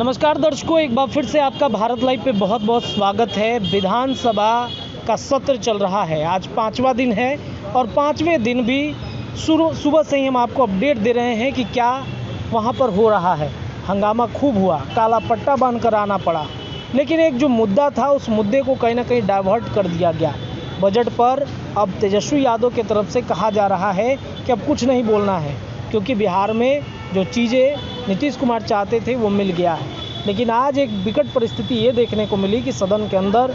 नमस्कार दर्शकों, एक बार फिर से आपका भारत लाइव पे बहुत बहुत स्वागत है। विधानसभा का सत्र चल रहा है, आज 5वां दिन है और 5वें दिन भी सुबह से ही हम आपको अपडेट दे रहे हैं कि क्या वहाँ पर हो रहा है। हंगामा खूब हुआ, काला पट्टा बांध कर आना पड़ा, लेकिन एक जो मुद्दा था उस मुद्दे को कहीं ना कहीं डाइवर्ट कर दिया गया। बजट पर अब तेजस्वी यादव की तरफ से कहा जा रहा है कि अब कुछ नहीं बोलना है, क्योंकि बिहार में जो चीज़ें नीतीश कुमार चाहते थे वो मिल गया है। लेकिन आज एक विकट परिस्थिति ये देखने को मिली कि सदन के अंदर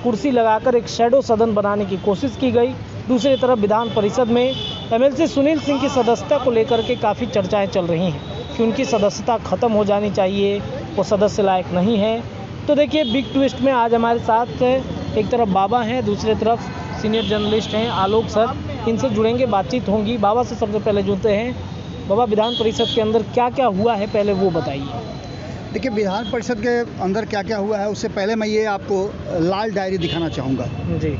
कुर्सी लगाकर एक शैडो सदन बनाने की कोशिश की गई। दूसरी तरफ विधान परिषद में एमएलसी सुनील सिंह की सदस्यता को लेकर के काफ़ी चर्चाएं चल रही हैं कि उनकी सदस्यता ख़त्म हो जानी चाहिए, वो सदस्य लायक नहीं है। तो देखिए, बिग ट्विस्ट में आज हमारे साथ एक तरफ बाबा हैं, दूसरी तरफ सीनियर जर्नलिस्ट हैं आलोक सर, इनसे जुड़ेंगे, बातचीत होंगी। बाबा से सबसे पहले जुड़ते हैं। बाबा, विधान परिषद के अंदर क्या क्या हुआ है, पहले वो बताइए। देखिए, विधान परिषद के अंदर क्या क्या हुआ है उससे पहले मैं ये आपको लाल डायरी दिखाना चाहूँगा जी।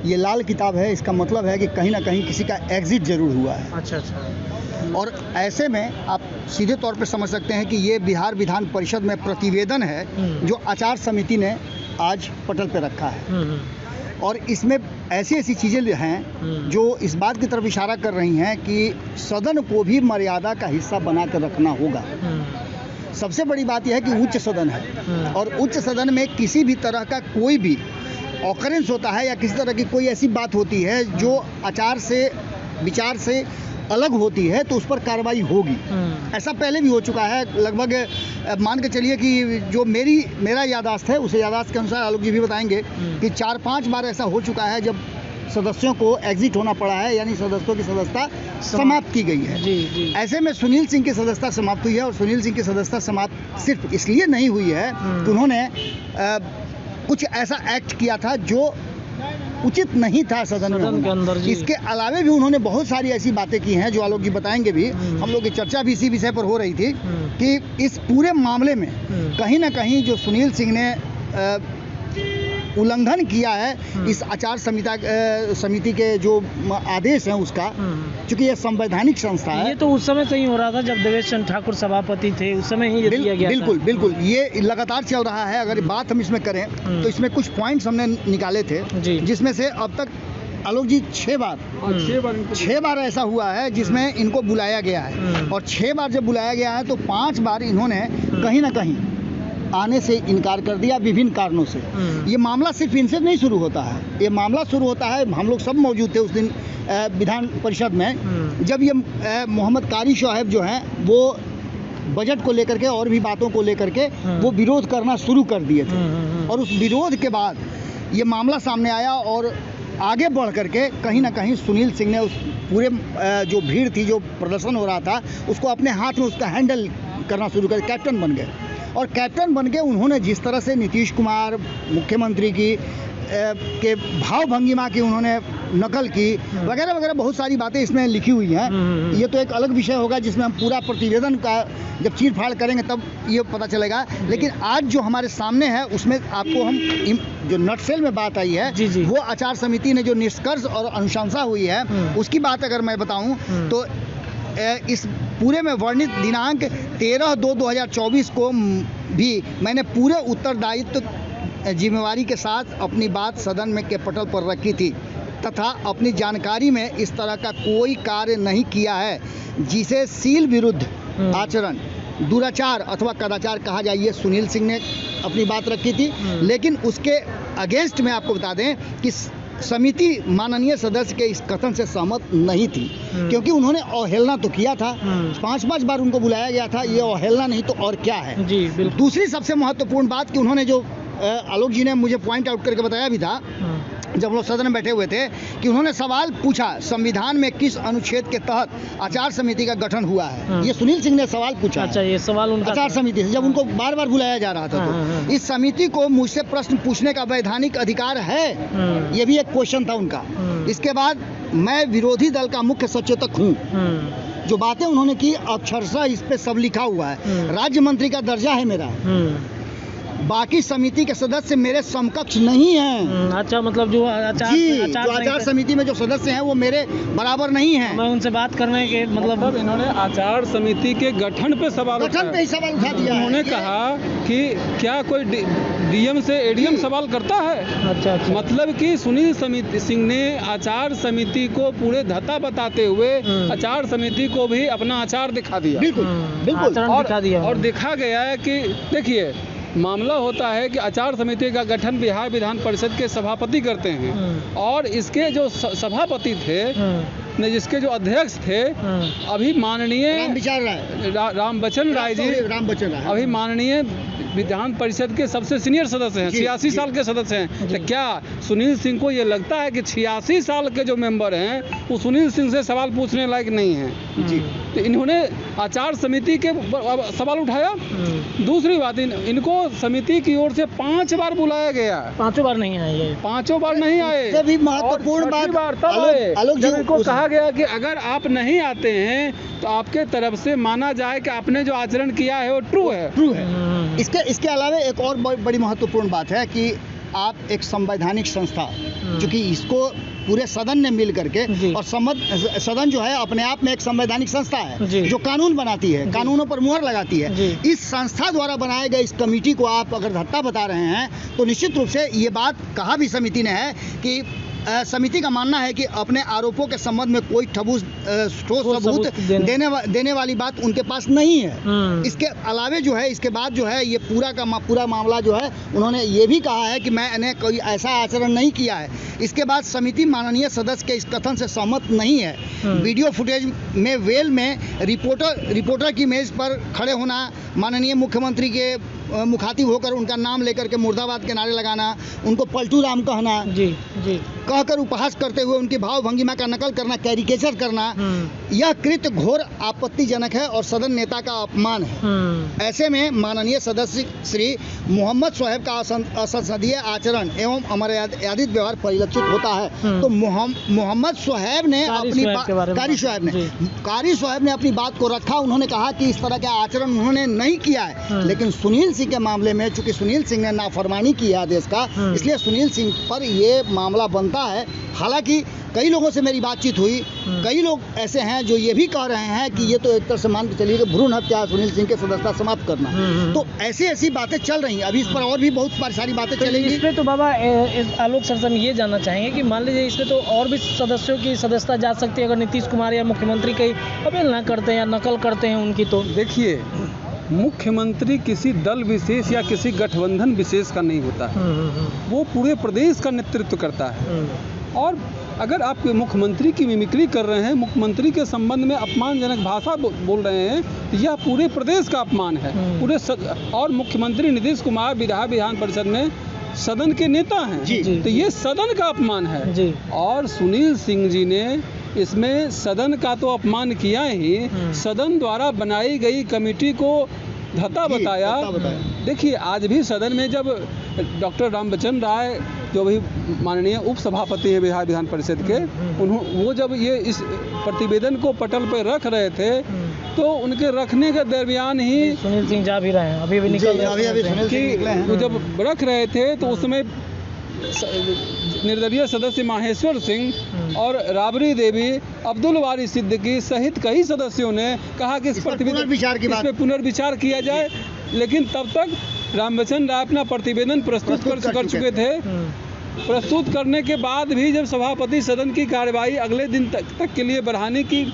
ये लाल किताब है, इसका मतलब है कि कहीं ना कहीं किसी का एग्जिट जरूर हुआ है। अच्छा। और ऐसे में आप सीधे तौर पर समझ सकते हैं कि ये बिहार विधान परिषद में प्रतिवेदन है जो आचार समिति ने आज पटल पे रखा है। और इसमें ऐसी ऐसी चीज़ें हैं जो इस बात की तरफ इशारा कर रही हैं कि सदन को भी मर्यादा का हिस्सा बना कर रखना होगा। सबसे बड़ी बात यह है कि उच्च सदन है और उच्च सदन में किसी भी तरह का कोई भी ऑकरेंस होता है या किसी तरह की कोई ऐसी बात होती है जो आचार से विचार से अलग होती है तो उस पर कार्रवाई होगी। ऐसा पहले भी हो चुका है। लगभग मान के चलिए कि जो मेरा याददाश्त है उस याददाश्त के अनुसार आलोक जी भी बताएंगे कि 4-5 बार ऐसा हो चुका है जब सदस्यों को एग्जिट होना पड़ा है, यानी सदस्यों की सदस्यता समाप्त की गई है। जी। ऐसे में सुनील सिंह की सदस्यता समाप्त हुई है और सुनील सिंह की सदस्यता समाप्त सिर्फ इसलिए नहीं हुई है कि उन्होंने कुछ ऐसा एक्ट किया था जो उचित नहीं था सदन के अंदर। इसके अलावे भी उन्होंने बहुत सारी ऐसी बातें की हैं जो आलोक जी बताएंगे भी। हम लोग की चर्चा भी इसी विषय पर हो रही थी कि इस पूरे मामले में कहीं ना कहीं जो सुनील सिंह ने उल्लंघन किया है इस आचार समिति के जो आदेश हैं उसका, क्योंकि ये संवैधानिक संस्था है। ये तो उस समय से ही हो रहा था जब देवेश चंद्र ठाकुर सभापति थे, उस समय ही ये दिया गया था। बिल्कुल ये लगातार चल रहा है। अगर बात हम इसमें करें तो इसमें कुछ पॉइंट्स हमने निकाले थे जिसमें से अब तक आलोक जी 6 बार ऐसा हुआ है जिसमें इनको बुलाया गया है। और 6 बार जब बुलाया गया है तो 5 बार इन्होंने कहीं ना कहीं आने से इनकार कर दिया विभिन्न कारणों से। ये मामला सिर्फ इनसे नहीं शुरू होता है, ये मामला शुरू होता है, हम लोग सब मौजूद थे उस दिन विधान परिषद में जब ये मोहम्मद कारी साहब जो हैं वो बजट को लेकर के और भी बातों को लेकर के वो विरोध करना शुरू कर दिए थे। और उस विरोध के बाद ये मामला सामने आया और आगे बढ़ करके कहीं ना कहीं सुनील सिंह ने उस पूरे जो भीड़ थी, जो प्रदर्शन हो रहा था, उसको अपने हाथ में उसका हैंडल करना शुरू कर, कैप्टन बन गए। और कैप्टन बन के उन्होंने जिस तरह से नीतीश कुमार मुख्यमंत्री की के भाव भंगिमा की उन्होंने नकल की वगैरह वगैरह बहुत सारी बातें इसमें लिखी हुई हैं। ये तो एक अलग विषय होगा जिसमें हम पूरा प्रतिवेदन का जब चीर फाड़ करेंगे तब ये पता चलेगा। लेकिन आज जो हमारे सामने है उसमें आपको हम जो नटसेल में बात आई है वो आचार समिति ने जो निष्कर्ष और अनुशंसा हुई है उसकी बात अगर मैं बताऊं तो इस पूरे में वर्णित दिनांक 13/2/2024 को भी मैंने पूरे उत्तरदायित्व जिम्मेवारी के साथ अपनी बात सदन में के पटल पर रखी थी तथा अपनी जानकारी में इस तरह का कोई कार्य नहीं किया है जिसे सील विरुद्ध आचरण, दुराचार अथवा कदाचार कहा जाए। ये सुनील सिंह ने अपनी बात रखी थी। लेकिन उसके अगेंस्ट में आपको बता दें कि समिति माननीय सदस्य के इस कथन से सहमत नहीं थी, क्योंकि उन्होंने अवहेलना तो किया था। 5 बार उनको बुलाया गया था, ये अवहेलना नहीं तो और क्या है। दूसरी सबसे महत्वपूर्ण बात कि उन्होंने जो आलोक जी ने मुझे पॉइंट आउट करके बताया भी था जब हम लोग सदन में बैठे हुए थे कि उन्होंने सवाल पूछा संविधान में किस अनुच्छेद के तहत आचार समिति का गठन हुआ है। ये सुनील सिंह ने सवाल पूछा। अच्छा, ये सवाल उनका आचार समिति से जब उनको बार बार बुलाया जा रहा था तो इस समिति को मुझसे प्रश्न पूछने का वैधानिक अधिकार है, ये भी एक क्वेश्चन था उनका। इसके बाद मैं विरोधी दल का मुख्य सचेतक हूँ, जो बातें उन्होंने की अक्षरशः इस पे सब लिखा हुआ है। राज्य मंत्री का दर्जा है मेरा, बाकी समिति के सदस्य मेरे समकक्ष नहीं हैं। अच्छा, मतलब जो आचार समिति में जो सदस्य हैं वो मेरे बराबर नहीं हैं। मैं उनसे बात करने के मतलब इन्होंने आचार समिति के गठन पे सवाल उठा दिया। उन्होंने कहा कि क्या कोई डीएम से एडीएम सवाल करता है। अच्छा। मतलब कि सुनील सिंह ने आचार समिति को पूरे धता बताते हुए आचार समिति को भी अपना आचार दिखा दिया। बिल्कुल और देखा गया है कि देखिए, मामला होता है कि आचार समिति का गठन बिहार विधान परिषद के सभापति करते हैं और इसके जो सभापति थे, जिसके जो अध्यक्ष थे, अभी माननीय रामबचन राय जी अभी माननीय विधान परिषद के सबसे सीनियर सदस्य हैं, 86 साल के सदस्य हैं। तो क्या सुनील सिंह को ये लगता है कि 86 साल के जो मेंबर हैं वो सुनील सिंह से सवाल पूछने लायक नहीं हैं? जी। तो इन्होंने आचार समिति के सवाल उठाया। दूसरी बात, इनको समिति की ओर से 5 बार बुलाया गया। 5 बार नहीं आए ये। 5 बार नहीं आए। भी महत्वपूर्ण बात जब इनको कहा गया कि अगर आप नहीं आते हैं तो आपके तरफ से माना जाए कि आपने जो आचरण किया है वो ट्रू है। इसके अलावा एक और बड़ी महत्वपूर्ण बात है कि आप एक संवैधानिक संस्था, चूंकि इसको पूरे सदन ने मिल करके, और सदन जो है अपने आप में एक संवैधानिक संस्था है जो कानून बनाती है, कानूनों पर मुहर लगाती है। इस संस्था द्वारा बनाए गए इस कमेटी को आप अगर धत्ता बता रहे हैं तो निश्चित रूप से ये बात कहा भी समिति ने है कि समिति का मानना है कि अपने आरोपों के संबंध में कोई ठोस सबूत देने वाली बात उनके पास नहीं है। इसके अलावे जो है, इसके बाद जो है, ये पूरा मामला जो है, उन्होंने ये भी कहा है कि मैंने कोई ऐसा आचरण नहीं किया है। इसके बाद समिति माननीय सदस्य के इस कथन से सहमत नहीं है। वीडियो फुटेज में वेल में रिपोर्टर की मेज पर खड़े होना, माननीय मुख्यमंत्री के मुखातिब होकर उनका नाम लेकर के मुर्दाबाद के नारे लगाना, उनको पलटू राम कहना, कहकर उपहास करते हुए उनकी भाव भंगिमा का नकल करना, कैरिकेचर करना, यह कृत्य घोर आपत्तिजनक है और सदन नेता का अपमान है। ऐसे में माननीय सदस्य श्री मोहम्मद शोएब का असंसदीय आचरण एवं अमर्यादित व्यवहार परिलक्षित होता है। तो मोहम्मद शोएब ने कारी शोएब ने अपनी बात को रखा। उन्होंने कहा कि इस तरह का आचरण उन्होंने नहीं किया है, लेकिन सुनील सिंह के मामले में चूंकि सुनील सिंह ने नाफरमानी की है आदेश का, इसलिए सुनील सिंह पर ये मामला बनता है। हालांकि कई लोगों से मेरी बातचीत हुई, कई लोग ऐसे हैं जो ये भी कह रहे हैं कि ये तो एक तरह से मान के चलिए कि भ्रूण हत्या, सुनील सिंह के सदस्यता समाप्त करना। तो ऐसी बातें चल रही हैं। अभी इस पर और भी बहुत सारी बातें चलेंगी। इसमें तो बाबा आलोक सर से हम ये जानना चाहेंगे कि मान लीजिए इसमें तो और भी सदस्यों की सदस्यता जा सकती है अगर नीतीश कुमार या मुख्यमंत्री कहीं अवहेलना करते हैं या नकल करते हैं उनकी। तो देखिए, मुख्यमंत्री किसी दल विशेष या किसी गठबंधन विशेष का नहीं होता है, वो पूरे प्रदेश का नेतृत्व करता है। और अगर आप मुख्यमंत्री की मिमिक्री कर रहे हैं, मुख्यमंत्री के संबंध में अपमानजनक भाषा बोल रहे हैं, तो यह पूरे प्रदेश का अपमान है। और मुख्यमंत्री नीतीश कुमार विधान परिषद में सदन के नेता हैं, तो ये सदन का अपमान है। और सुनील सिंह जी ने इसमें सदन का तो अपमान किया ही, सदन द्वारा बनाई गई कमेटी को धत्ता बताया। देखिए, आज भी सदन में जब डॉक्टर रामबचन राय जो भी माननीय उप सभापति हैं बिहार विधान परिषद के, वो जब ये इस प्रतिवेदन को पटल पर रख रहे थे तो उनके रखने के दरमियान ही सुनील सिंह जा भी रहे हैं, अभी निकल कि वो जब रख रहे थे तो उसमें निर्दलीय सदस्य माहेश्वर सिंह और राबड़ी देवी, अब्दुल वारी सिद्दीकी सहित कई सदस्यों ने कहा कि इस पर पुनर्विचार किया जाए। लेकिन तब तक रामबचन राय अपना प्रतिवेदन प्रस्तुत कर चुके थे। प्रस्तुत करने के बाद भी जब सभापति सदन की कार्यवाही अगले दिन तक के लिए बढ़ाने की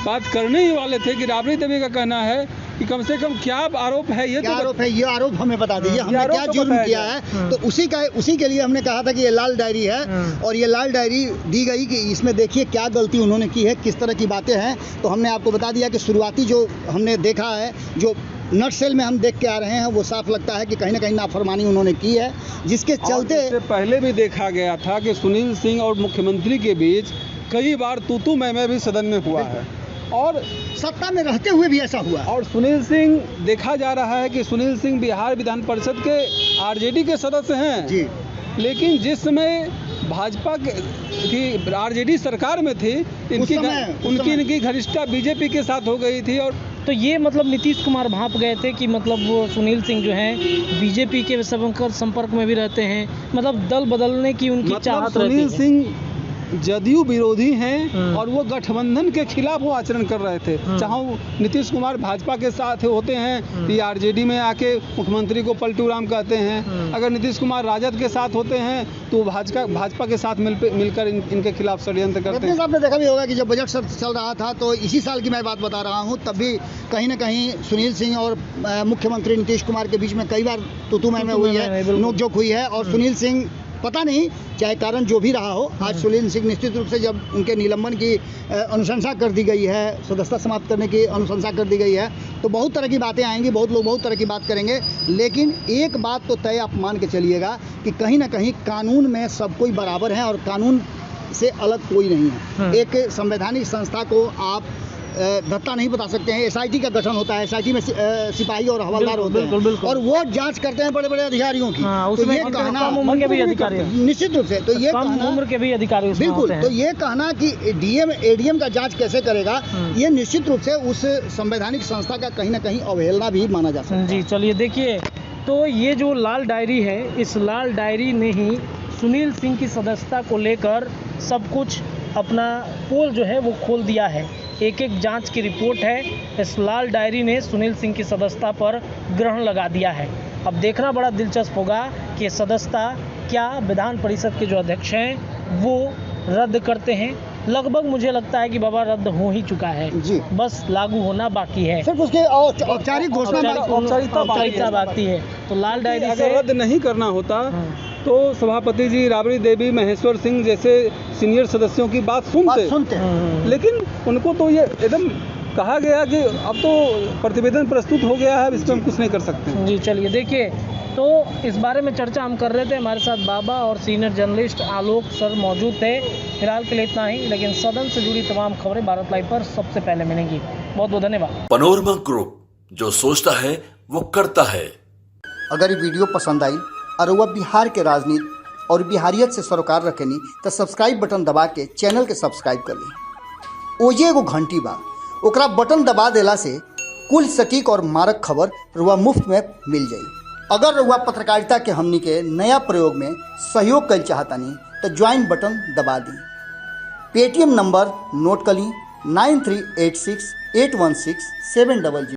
बात करने ही वाले थे कि राबड़ी देवी का कहना है कि कम से कम क्या आरोप है, ये आरोप हमें बता दीजिए, हमने क्या जुर्म किया है। तो उसी के लिए हमने कहा था कि ये लाल डायरी है, और ये लाल डायरी दी गई कि इसमें देखिए क्या गलती उन्होंने की है, किस तरह की बातें हैं। तो हमने आपको बता दिया कि शुरुआती जो हमने देखा है, जो नटसेल में हम देख के आ रहे हैं, वो साफ लगता है कि कहीं ना कहीं नाफरमानी उन्होंने की है, जिसके चलते पहले भी देखा गया था कि सुनील सिंह और मुख्यमंत्री के बीच कई बार तू मैं भी सदन में हुआ है, और सत्ता में रहते हुए भी ऐसा हुआ। और सुनील सिंह, देखा जा रहा है कि सुनील सिंह बिहार विधान परिषद के आरजेडी के सदस्य हैं जी, लेकिन जिस समय भाजपा की आरजेडी सरकार में थी, इनकी घनिष्ठता बीजेपी के साथ हो गई थी, और तो ये मतलब नीतीश कुमार भांप गए थे कि मतलब वो सुनील सिंह जो हैं बीजेपी के संपर्क में भी रहते हैं, मतलब दल बदलने की उनकी चाहत रहती है। सुनील सिंह जदयू विरोधी हैं और वो गठबंधन के खिलाफ वो आचरण कर रहे थे। चाहे वो नीतीश कुमार भाजपा के साथ होते हैं या आरजेडी में आके मुख्यमंत्री को पलटू राम कहते हैं, अगर नीतीश कुमार राजद के साथ होते हैं तो भाजपा के साथ मिलकर इनके खिलाफ षड्यंत्र करते हैं। आपने देखा भी होगा कि जब बजट चल रहा था तो इसी साल की मैं बात बता रहा हूँ, तब भी कहीं ना कहीं सुनील सिंह और मुख्यमंत्री नीतीश कुमार के बीच में कई बार तूतू-मैं हुई है, नोकझोंक हुई है। और सुनील सिंह पता नहीं चाहे कारण जो भी रहा हो, आज सुनील सिंह निश्चित रूप से जब उनके निलंबन की अनुशंसा कर दी गई है, सदस्यता समाप्त करने की अनुशंसा कर दी गई है, तो बहुत तरह की बातें आएंगी, बहुत लोग बहुत तरह की बात करेंगे। लेकिन एक बात तो तय आप मान के चलिएगा कि कहीं ना कहीं कानून में सब कोई बराबर है और कानून से अलग कोई नहीं है। एक संवैधानिक संस्था को आप धत्ता नहीं बता सकते हैं। एसआईटी का गठन होता है, एसआईटी में सिपाही और हवलदार होते हैं और वो जांच करते हैं बड़े बड़े अधिकारियों की। तो ये कहना कम उम्र के भी अधिकारी निश्चित रूप से, तो ये कम उम्र के भी अधिकारी बिल्कुल, तो ये कहना कि एडीएम का जांच कैसे करेगा, ये निश्चित रूप से उस संवैधानिक संस्था का कहीं ना कहीं अवहेलना भी माना जा सकता है। जी चलिए देखिए, तो ये जो लाल डायरी है, इस लाल डायरी ने ही सुनील सिंह की सदस्यता को लेकर सब कुछ अपना पोल जो है वो खोल दिया है। एक एक जांच की रिपोर्ट है। इस लाल डायरी ने सुनील सिंह की सदस्यता पर ग्रहण लगा दिया है। अब देखना बड़ा दिलचस्प होगा कि सदस्यता क्या विधान परिषद के जो अध्यक्ष हैं वो रद्द करते हैं। लगभग मुझे लगता है कि बाबा रद्द हो ही चुका है जी, बस लागू होना बाकी है, सिर्फ उसके औपचारिक घोषणा औपचारिकता बाकी है। तो लाल डायरी से रद्द नहीं करना होता तो सभापति जी राबड़ी देवी, महेश्वर सिंह जैसे सीनियर सदस्यों की बात सुनते हैं। लेकिन उनको तो ये एकदम कहा गया कि अब तो प्रतिवेदन प्रस्तुत हो गया है, इस पर हम कुछ नहीं कर सकते। जी चलिए देखिए, तो इस बारे में चर्चा हम कर रहे थे। हमारे साथ बाबा और सीनियर जर्नलिस्ट आलोक सर मौजूद थे। फिलहाल के लिए इतना ही, लेकिन सदन से जुड़ी तमाम खबरें भारत लाइव पर सबसे पहले मिलेंगी। बहुत बहुत धन्यवाद। पनोरमा ग्रुप, जो सोचता है वो करता है। अगर ये वीडियो पसंद आई और वह बिहार के राजनीति और बिहारियत से सरोकार रखेनी तो सब्सक्राइब बटन दबा के चैनल के सब्सक्राइब कर ली। ओजे एगो घंटी बा, ओकरा बटन दबा देला से कुल सटीक और मारक खबर रुआ मुफ्त में मिल जाई। अगर रुआ पत्रकारिता के हमनी के नया प्रयोग में सहयोग कर चाहतानी तो ज्वाइन बटन दबा दी। पेटीएम नंबर नोट कर ली 9386816700।